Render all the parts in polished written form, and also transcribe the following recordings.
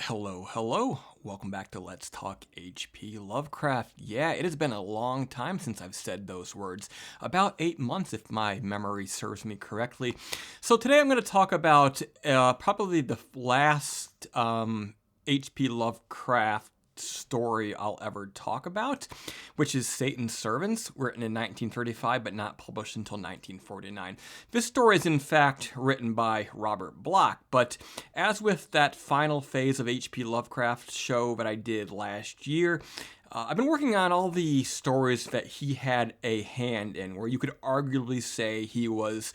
Hello, hello. Welcome back to Let's Talk H.P. Lovecraft. Yeah, it has been a long time since I've said those words. About 8 months, if my memory serves me correctly. So today I'm going to talk about probably the last H.P. Lovecraft story I'll ever talk about, which is Satan's Servants, written in 1935 but not published until 1949. This story is in fact written by Robert Bloch, but as with that final phase of H.P. Lovecraft show that I did last year, I've been working on all the stories that he had a hand in, where you could arguably say he was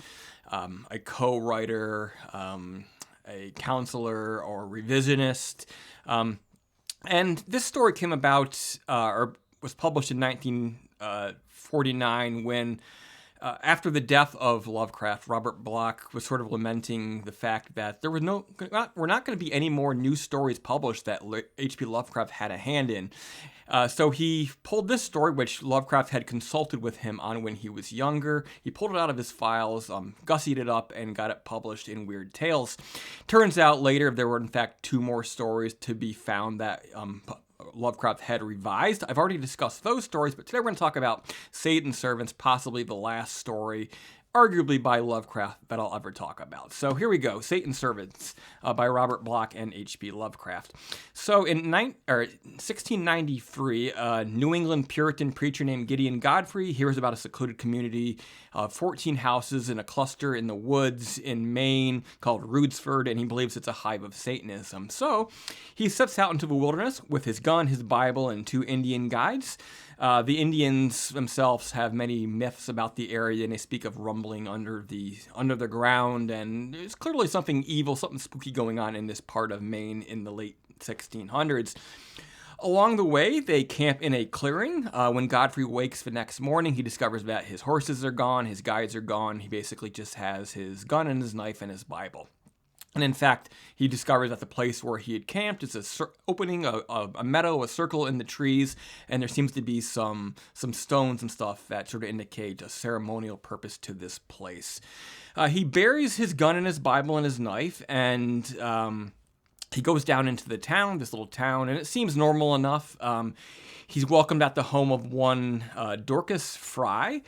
a co-writer, a counselor, or revisionist. And this story came about, or was published in 1949 when, after the death of Lovecraft, Robert Bloch was sort of lamenting the fact that there was were not going to be any more new stories published that H.P. Lovecraft had a hand in. So he pulled this story, which Lovecraft had consulted with him on when he was younger. He pulled it out of his files, gussied it up, and got it published in Weird Tales. Turns out later there were in fact 2 more stories to be found that Lovecraft had revised. I've already discussed those stories, but today we're going to talk about Satan's Servants, possibly the last story, arguably by Lovecraft, that I'll ever talk about. So here we go, Satan's Servants by Robert Bloch and H.P. Lovecraft. So in 1693, a New England Puritan preacher named Gideon Godfrey hears about a secluded community of 14 houses in a cluster in the woods in Maine called Rudesford, and he believes it's a hive of Satanism. So he sets out into the wilderness with his gun, his Bible, and 2 Indian guides. The Indians themselves have many myths about the area, and they speak of rumbling under the ground, and there's clearly something evil, something spooky going on in this part of Maine in the late 1600s. Along the way, they camp in a clearing. When Godfrey wakes the next morning, he discovers that his horses are gone, his guides are gone. He basically just has his gun and his knife and his Bible. And in fact, he discovers that the place where he had camped is opening a meadow, a circle in the trees, and there seems to be some stones and stuff that sort of indicate a ceremonial purpose to this place. He buries his gun and his Bible and his knife, and he goes down into the town, this little town, and it seems normal enough. He's welcomed at the home of one Dorcas Fry.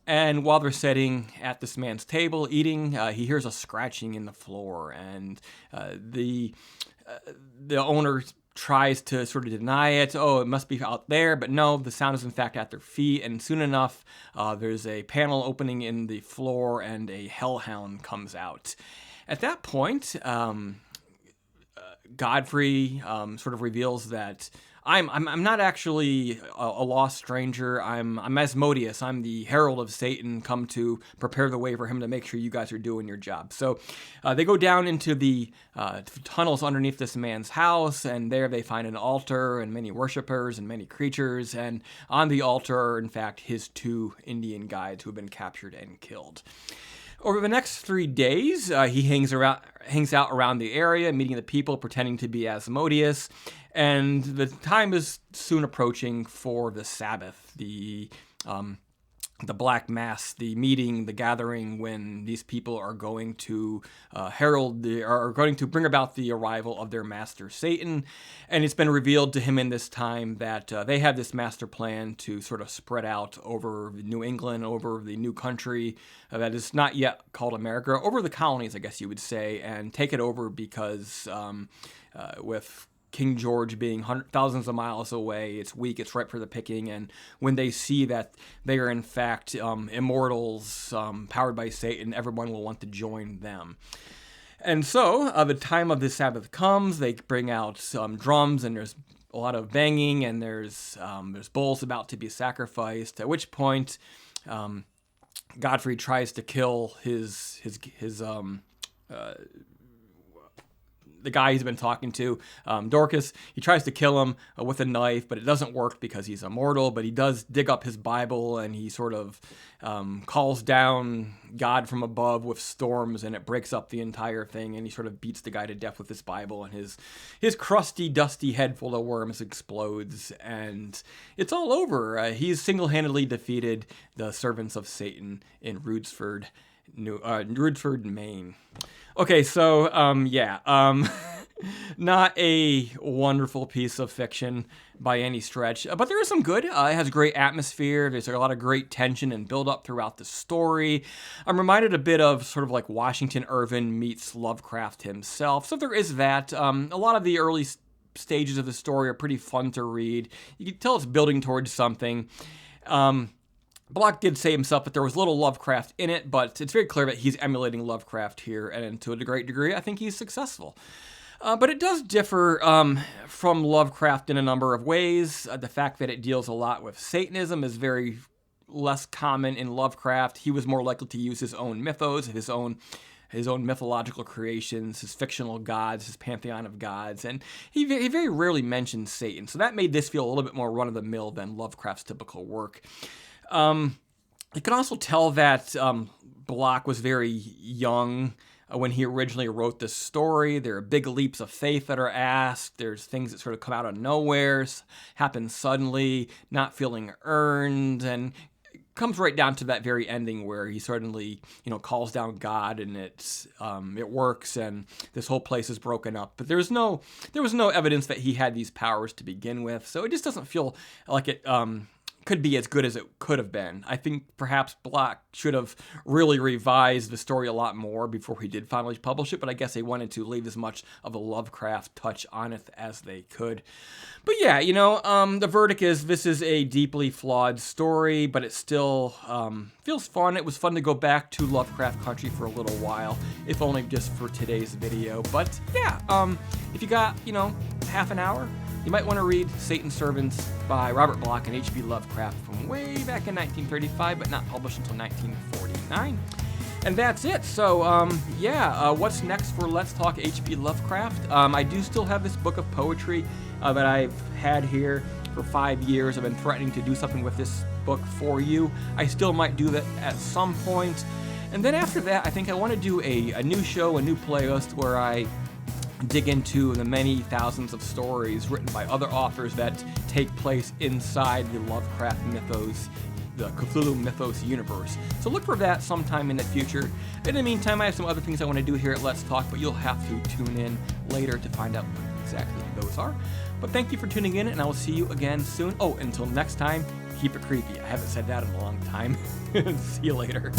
And while they're sitting at this man's table eating, he hears a scratching in the floor, and the owner tries to sort of deny it. Oh, it must be out there, but no, the sound is in fact at their feet. And soon enough, there's a panel opening in the floor, and a hellhound comes out. At that point, Godfrey sort of reveals that I'm not actually a lost stranger. I'm Asmodeus. I'm the herald of Satan, come to prepare the way for him to make sure you guys are doing your job. So they go down into the tunnels underneath this man's house, and there they find an altar and many worshipers and many creatures. And on the altar are, in fact, his 2 Indian guides who have been captured and killed. Over the next 3 days, he hangs out around the area, meeting the people, pretending to be Asmodeus, and the time is soon approaching for the Sabbath, the Black Mass, the meeting, the gathering, when these people are going to are going to bring about the arrival of their master Satan. And it's been revealed to him in this time that they have this master plan to sort of spread out over New England, over the new country that is not yet called America, over the colonies, I guess you would say, and take it over because with King George being thousands of miles away, it's weak, it's ripe for the picking, and when they see that they are in fact immortals powered by Satan, everyone will want to join them. And so the time of the Sabbath comes, they bring out some drums, and there's a lot of banging, and there's bulls about to be sacrificed, at which point Godfrey tries to kill the guy he's been talking to, Dorcas. He tries to kill him with a knife, but it doesn't work because he's immortal. But he does dig up his Bible, and he sort of calls down God from above with storms, and it breaks up the entire thing, and he sort of beats the guy to death with his Bible, and his crusty, dusty head full of worms explodes, and it's all over. He's single-handedly defeated the servants of Satan in Rudesford. Rudford, Maine. Okay, so not a wonderful piece of fiction by any stretch, but there is some good. It has great atmosphere. There's a lot of great tension and build up throughout the story. I'm reminded a bit of sort of like Washington Irving meets Lovecraft himself. So there is that. A lot of the early stages of the story are pretty fun to read. You can tell it's building towards something. Bloch did say himself that there was little Lovecraft in it, but it's very clear that he's emulating Lovecraft here, and to a great degree, I think he's successful. But it does differ from Lovecraft in a number of ways. The fact that it deals a lot with Satanism is very less common in Lovecraft. He was more likely to use his own mythos, his own mythological creations, his fictional gods, his pantheon of gods, and he very rarely mentions Satan. So that made this feel a little bit more run-of-the-mill than Lovecraft's typical work. You can also tell that Bloch was very young when he originally wrote this story. There are big leaps of faith that are asked. There's things that sort of come out of nowhere, happen suddenly, not feeling earned, and it comes right down to that very ending where he suddenly, calls down God, and it works, and this whole place is broken up. But there was no evidence that he had these powers to begin with, so it just doesn't feel like it could be as good as it could have been. I think perhaps Bloch should have really revised the story a lot more before he did finally publish it, but I guess they wanted to leave as much of a Lovecraft touch on it as they could. But yeah, the verdict is this is a deeply flawed story, but it still feels fun. It was fun to go back to Lovecraft country for a little while, if only just for today's video. But yeah, if you got, half an hour, you might want to read Satan's Servants by Robert Bloch and H.P. Lovecraft from way back in 1935, but not published until 1949. And that's it. So, what's next for Let's Talk H.P. Lovecraft? I do still have this book of poetry that I've had here for 5 years. I've been threatening to do something with this book for you. I still might do that at some point. And then after that, I think I want to do a new show, a new playlist where I dig into the many thousands of stories written by other authors that take place inside the Lovecraft mythos, the Cthulhu mythos universe. So look for that sometime in the future. In the meantime, I have some other things I want to do here at Let's Talk, but you'll have to tune in later to find out what exactly those are. But thank you for tuning in, and I will see you again soon. Oh, until next time, keep it creepy. I haven't said that in a long time. See you later.